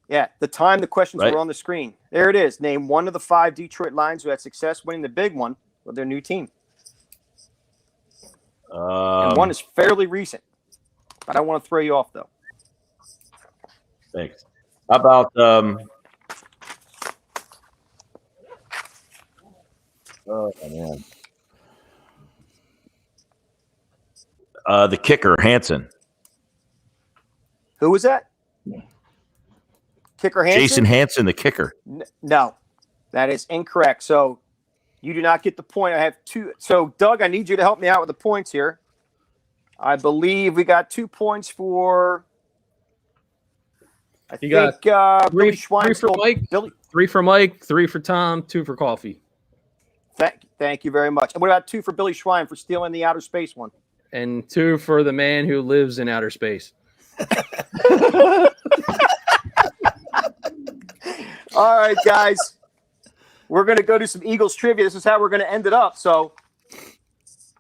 Yeah, the time the questions were on the screen. There it is. Name one of the 5 Detroit Lions who had success winning the big one with their new team. And one is fairly recent. I don't want to throw you off, though. Thanks. How about oh man, the kicker Hansen. Who was that? Kicker Hansen? Jason Hansen, the kicker. No, that is incorrect. So you do not get the point. I have 2. So, Doug, I need you to help me out with the points here. I believe we got 2 points for. I think Billy Schwein. 3 for Mike. 3 for Mike. 3 for Tom. 2 for Coffee. Thank you very much. And what about 2 for Billy Schwein for stealing the outer space one? And 2 for the man who lives in outer space. All right, guys. We're going to go do some Eagles trivia. This is how we're going to end it up. So,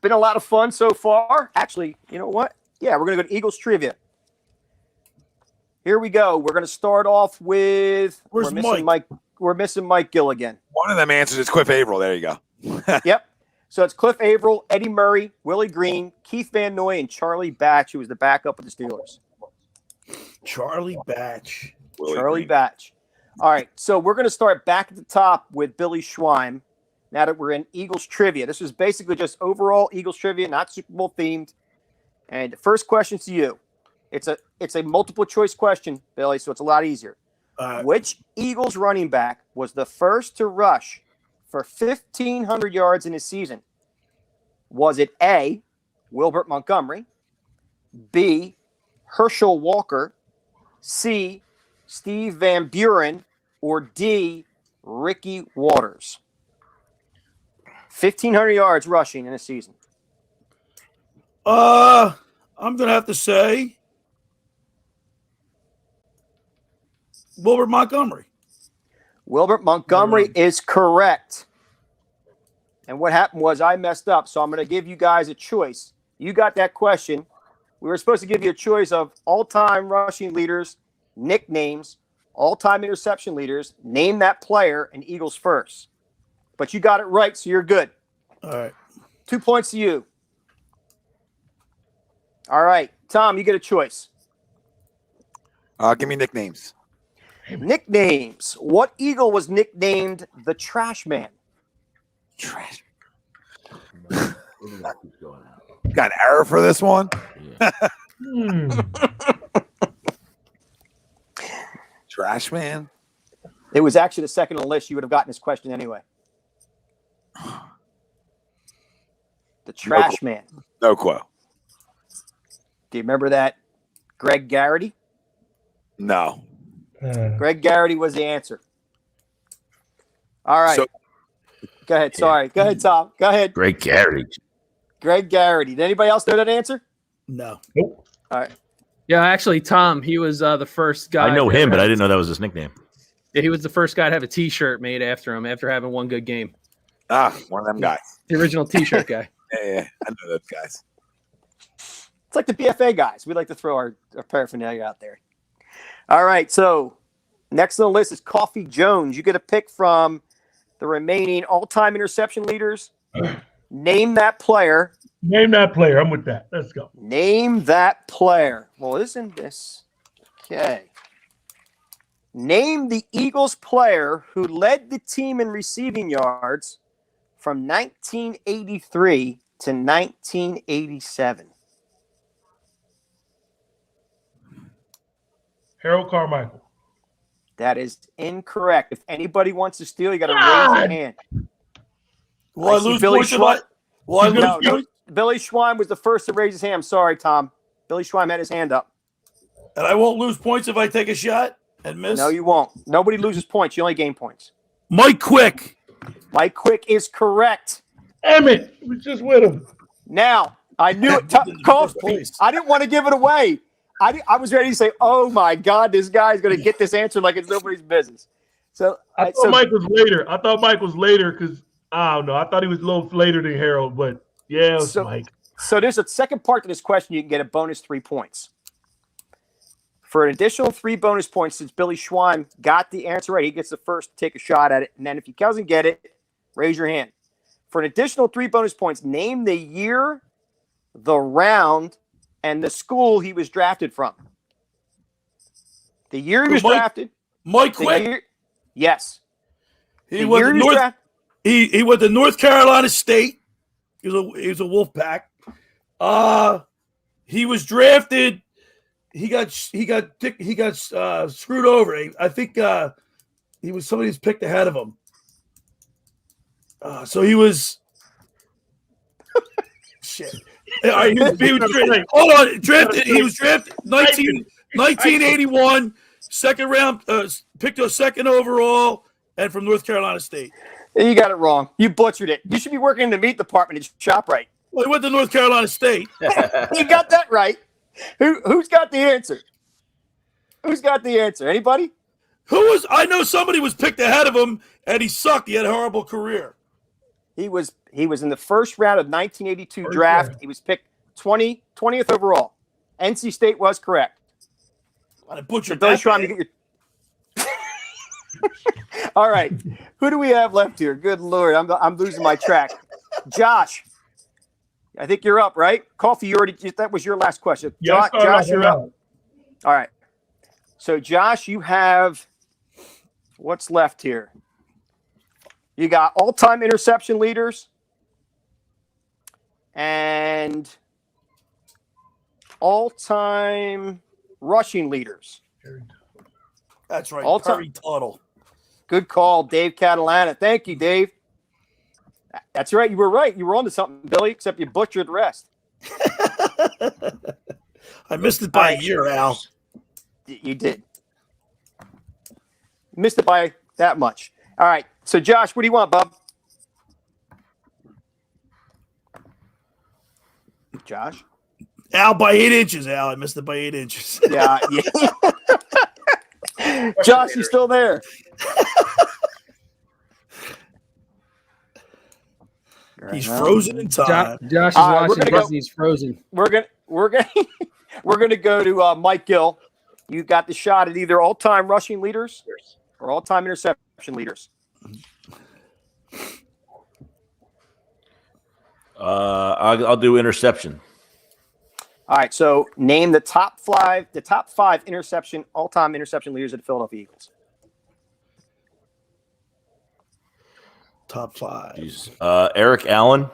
been a lot of fun so far. Actually, you know what? Yeah, we're going to go to Eagles trivia. Here we go. We're going to start off with. Where's Mike? We're missing Mike Gill again. One of them answers is Cliff Averill. There you go. Yep. So it's Cliff Averill, Eddie Murray, Willie Green, Keith Van Noy, and Charlie Batch, who was the backup of the Steelers. Charlie Batch. Charlie Batch. All right, so we're going to start back at the top with Billy Schwein. Now that we're in Eagles trivia, this is basically just overall Eagles trivia, not Super Bowl themed. And the first question to you, it's a multiple choice question, Billy, so it's a lot easier. Which Eagles running back was the first to rush for 1,500 yards in a season? Was it A, Wilbert Montgomery, B, Herschel Walker, C, Steve Van Buren, or D, Ricky Waters? 1,500 yards rushing in a season. I'm going to have to say Wilbert Montgomery. Wilbert Montgomery is correct. And what happened was I messed up, so I'm going to give you guys a choice. You got that question. We were supposed to give you a choice of all-time rushing leaders, nicknames, all-time interception leaders, name that player, and Eagles first. But you got it right, so you're good. All right. 2 points to you. All right. Tom, you get a choice. Give me nicknames. Nicknames. What Eagle was nicknamed the Trash Man? Trash. Got an error for this one? Trash Man? It was actually the second on the list. You would have gotten this question anyway. The Trash Man. No clue. Do you remember that? Greg Garrity? No. Greg Garrity was the answer. All right. So, go ahead. Sorry. Go ahead, Tom. Go ahead. Greg Garrity. Greg Garrity. Did anybody else know that answer? No. Nope. All right. Yeah, actually, Tom, he was the first guy. I know him, but I didn't know that was his nickname. Yeah, he was the first guy to have a T-shirt made after him after having one good game. one of them guys. The original T-shirt guy. Yeah, I know those guys. It's like the BFA guys. We like to throw our paraphernalia out there. All right. So next on the list is Coffee Jones. You get a pick from the remaining all-time interception leaders. Name that player. Name that player. I'm with that. Let's go. Name that player. Well, isn't this okay? Name the Eagles player who led the team in receiving yards from 1983 to 1987. Harold Carmichael. That is incorrect. If anybody wants to steal, you got to raise your hand. Will I see lose Billy points? Schwein. Will I lose No, points? Billy Schwein was the first to raise his hand. I'm sorry, Tom. Billy Schwein had his hand up. And I won't lose points if I take a shot and miss? No, you won't. Nobody loses points. You only gain points. Mike Quick. Mike Quick is correct. Damn it. We just with him. Now, I knew it. I didn't want to give it away. I was ready to say, oh, my God, this guy's going to get this answer like it's nobody's business. So I thought Mike was later. I thought Mike was later because, I don't know. I thought he was a little later than Harold, but yeah, it was Mike. So there's a second part to this question. You can get a bonus 3 points. For an additional 3 bonus points, since Billy Schwein got the answer right, he gets the first to take a shot at it. And then if he doesn't get it, raise your hand. For an additional 3 bonus points, name the year, the round, and the school he was drafted from. The year he was drafted. Mike Quick. Yes. He went to North Carolina State. He was a Wolfpack. He was drafted he got screwed over. I think he was somebody's picked ahead of him. So he was shit. He was drafted. Hold on, drafted. He was drafted 1981, second round, picked a second overall, and from North Carolina State. You got it wrong. You butchered it. You should be working in the meat department at ShopRite. Well, he went to North Carolina State. You got that right. Who's got the answer? Who's got the answer? Anybody? I know somebody was picked ahead of him, and he sucked. He had a horrible career. He was in the first round of 1982 draft. He was picked 20th overall. NC State was correct. I butchered Billy that. Schramm, you get your. All right, who do we have left here? Good Lord, I'm losing my track. Josh, I think you're up, right? Coffee, that was your last question. Yeah, Josh, you're up. All right. So, Josh, you have what's left here? You got all-time interception leaders and all-time rushing leaders. That's right. All-time. Perry Tuttle. Good call, Dave Catalana. Thank you, Dave. That's right. You were right. You were on to something, Billy, except you butchered the rest. I missed it by a year, Al. You did. You missed it by that much. All right. So, Josh, what do you want, bub? Josh? Al, by 8 inches, Al. I missed it by 8 inches. Yeah. Josh, you still there? He's frozen in time. Josh is watching because he's frozen. We're gonna go to Mike Gill. You got the shot at either all-time rushing leaders or all-time interception leaders. I'll do interception. All right. So name the top five all-time interception leaders of the Philadelphia Eagles. Top 5. Eric Allen.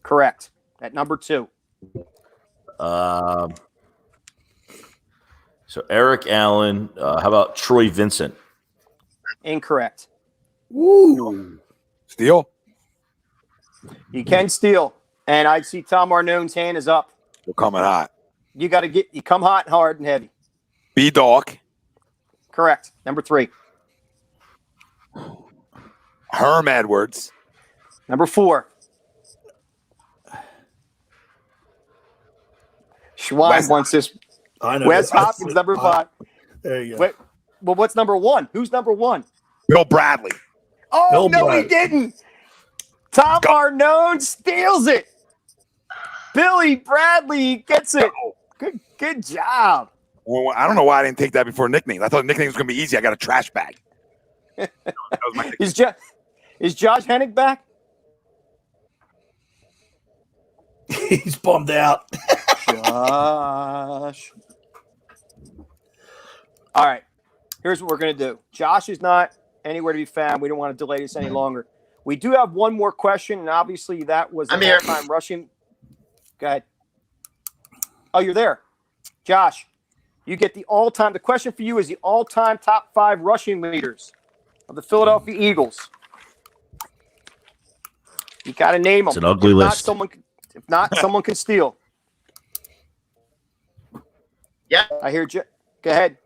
Correct. At number 2. So Eric Allen. How about Troy Vincent? Incorrect. Woo. Steal. You can steal. And I see Tom Arnone's hand is up. We're coming hot. You come hot, hard, and heavy. B-Dog. Correct. Number 3. Herm Edwards. Number 4. Schwein wants this. I know. Wes Hopkins, number 5. There you go. Wait, well, what's number 1? Who's number 1? Bill Bradley. Oh, Bill no, Bradley. he didn't. Tom Arnone steals it. Billy Bradley gets it. Good job. Well, I don't know why I didn't take that before nicknames. I thought nicknames was going to be easy. I got a trash bag. That was my nickname. Is Josh Hennig back? He's bummed out. Josh. All right. Here's what we're going to do. Josh is not anywhere to be found. We don't want to delay this any longer. We do have one more question, and obviously that was I'm here. all-time rushing. Go ahead. Oh, you're there. Josh, you get the all-time. The question for you is the all-time top 5 rushing leaders of the Philadelphia Eagles. You got to name them. It's an ugly list. If not, someone can steal. Yeah. I hear you. Go ahead.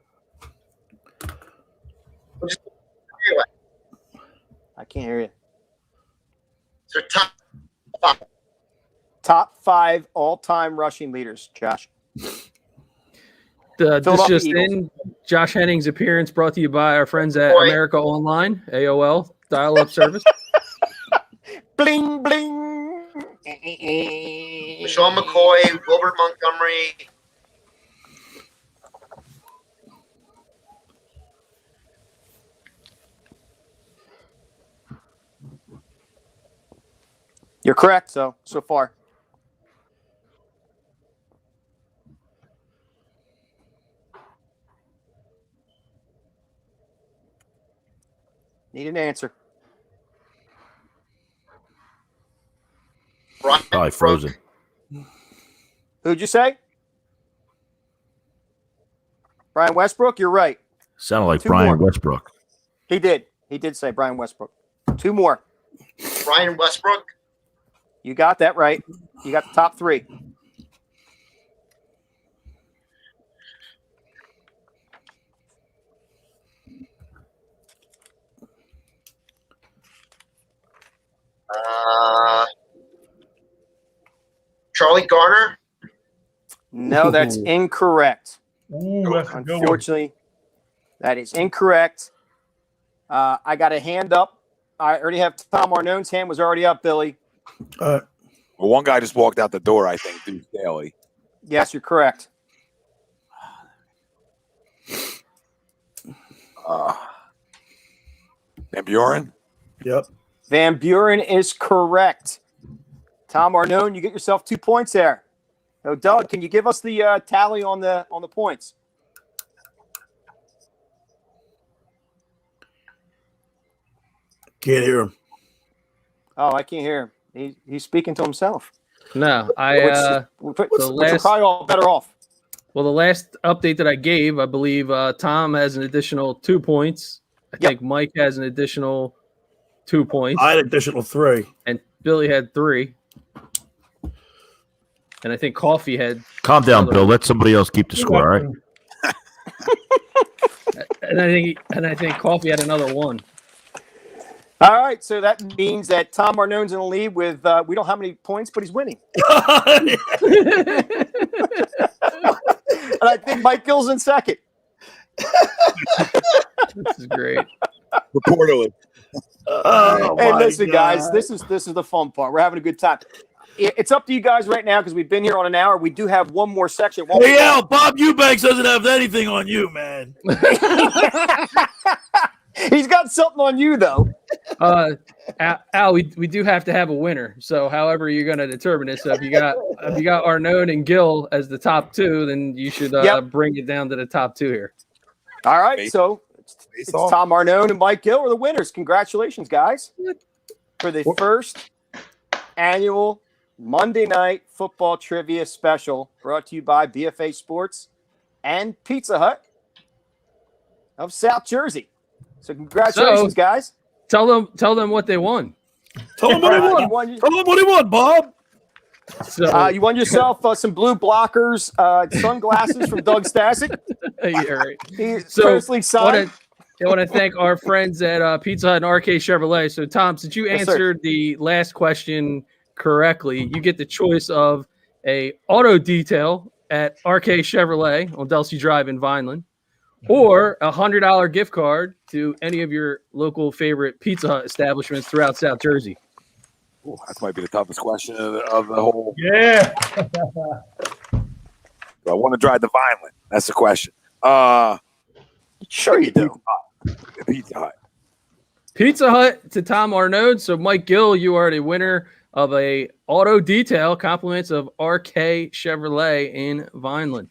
I can't hear you. So top 5. Top 5 all-time rushing leaders, Josh. This Philadelphia just Eagles. in. Josh Henning's appearance brought to you by our friends at America Online, AOL dial-up service. Bling, bling. Sean McCoy, Wilbert Montgomery. You're correct, so far. Need an answer. Probably frozen. Who'd you say? Brian Westbrook, you're right. Sounded like Two Brian more. Westbrook. He did. He did say Brian Westbrook. 2 more. Brian Westbrook. You got that right. You got the top 3. Charlie Garner. No, that's incorrect. Ooh, that's a good one. Unfortunately, that is incorrect. I got a hand up. I already have Tom Arnone's hand was already up, Billy. Well, one guy just walked out the door, I think, Deuce Daly. Yes, you're correct. Van Buren? Yep. Van Buren is correct. Tom Arnone, you get yourself 2 points there. So, Doug, can you give us the tally on the points? Can't hear him. Oh, I can't hear him. He's speaking to himself. No, Which we're probably all better off. Well, the last update that I gave, I believe Tom has an additional 2 points. I think Mike has an additional 2 points. I had an additional 3. And Billy had 3. And I think Coffee had. Calm down, Bill. Let somebody else keep the score, all right? and I think Coffee had another 1. All right, so that means that Tom Arnone's in the lead with we don't know how many points, but he's winning. And I think Mike Gill's in second. This is great. Reportedly. Hey, listen, guys, this is the fun part. We're having a good time. It's up to you guys right now because we've been here on an hour. We do have one more section. Hey, Al, Bob Eubanks doesn't have anything on you, man. He's got something on you, though. Al, we do have to have a winner. So, however you're going to determine it. So, if you got Arnone and Gill as the top 2, then you should bring it down to the top 2 here. All right, so it's Tom Arnone and Mike Gill are the winners. Congratulations, guys, for the first annual Monday Night Football Trivia Special brought to you by BFA Sports and Pizza Hut of South Jersey. So congratulations, guys. Tell them what they won. Tell them what he won. Tell them what he won, Bob. So you won yourself some blue blockers, sunglasses from Doug Stasic. You're right. He's personally signed. I want to thank our friends at Pizza Hut and RK Chevrolet. So, Tom, since you answered the last question correctly, you get the choice of a auto detail at RK Chevrolet on Delsey Drive in Vineland, or a $100 gift card to any of your local favorite Pizza Hut establishments throughout South Jersey. Ooh, that might be the toughest question of the whole. Yeah. I want to drive the Vineland. That's the question. Sure you do. Pizza Hut. Pizza Hut to Tom Arnone. So, Mike Gill, you are the winner of a auto detail, compliments of RK Chevrolet in Vineland.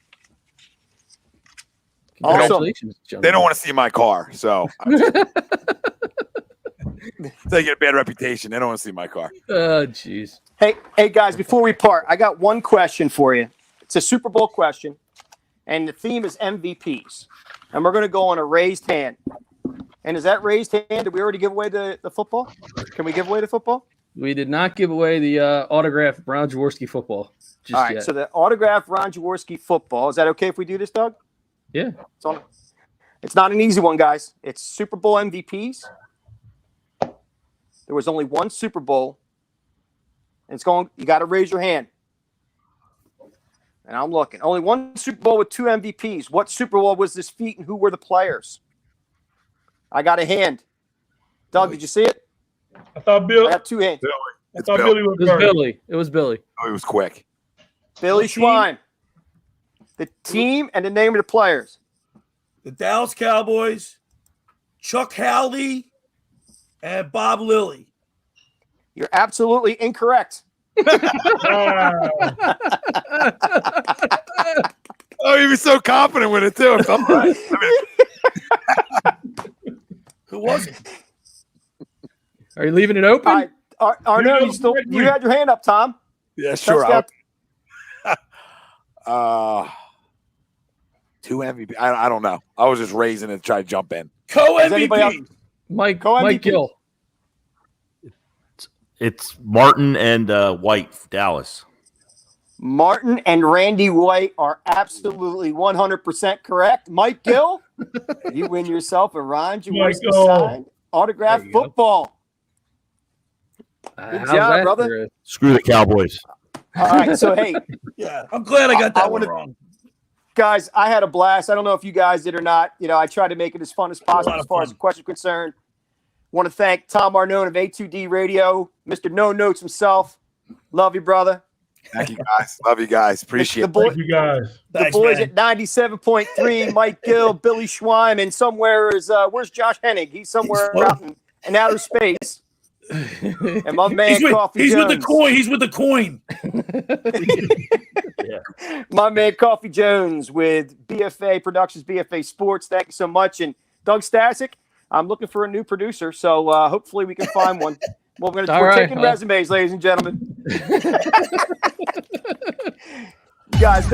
Congratulations, They don't want to see my car, so they get a bad reputation. They don't want to see my car. Oh, jeez. Hey, guys, before we part, I got one question for you. It's a Super Bowl question, and the theme is MVPs. And we're going to go on a raised hand. And is that raised hand? Did we already give away the football? Can we give away the football? We did not give away the autographed Ron Jaworski football just All right, yet. so the autographed Ron Jaworski football. Is that okay if we do this, Doug? Yeah. It's not an easy one, guys. It's Super Bowl MVPs. There was only one Super Bowl. And you got to raise your hand. And I'm looking. Only one Super Bowl with 2 MVPs. What Super Bowl was this feat and who were the players? I got a hand. Doug, did you see it? I thought Bill. I got 2 hands. I thought Billy was first. It was Billy. Oh, it was quick. Billy Schwein. The team and the name of the players. The Dallas Cowboys, Chuck Howley, and Bob Lilly. You're absolutely incorrect. Oh, he was so confident with it, too. I'm right. Who was it? Are you leaving it open? Arnone, you had your hand up, Tom. Yeah, sure. 2 MVP. I don't know. I was just raising it to try to jump in. Does anybody else- Co-MVP. Mike Co-MVP. Gill. It's Martin and White, Dallas. Martin and Randy White are absolutely 100% correct. Mike Gill, you win yourself a Ron Jaworski Michael. signed autographed There you go. football. How's job, that, brother. Chris? Screw the Cowboys. All right, so hey, Yeah, I'm glad I got I that wanna- one wrong. guys, I had a blast. I don't know if you guys did or not. You know, I tried to make it as fun as possible lot as of far as fun. the question concerned. Want to thank Tom Arnone of A2D Radio, Mr. No Notes himself. Love you, brother. Thank you guys. Love you guys. Appreciate The it. boy, Thank you guys. the Thanks, boys man. at 97.3, Mike Gill, Billy Schweim, and somewhere is where's Josh Hennig? He's somewhere floating. out in outer space. And my man He's, with, Coffee he's with Jones. the coin. He's with the coin. My man Coffee Jones with BFA Productions, BFA Sports. Thank you so much. And Doug Stasic, I'm looking for a new producer, so hopefully we can find one. Well, we're taking resumes, ladies and gentlemen. Guys,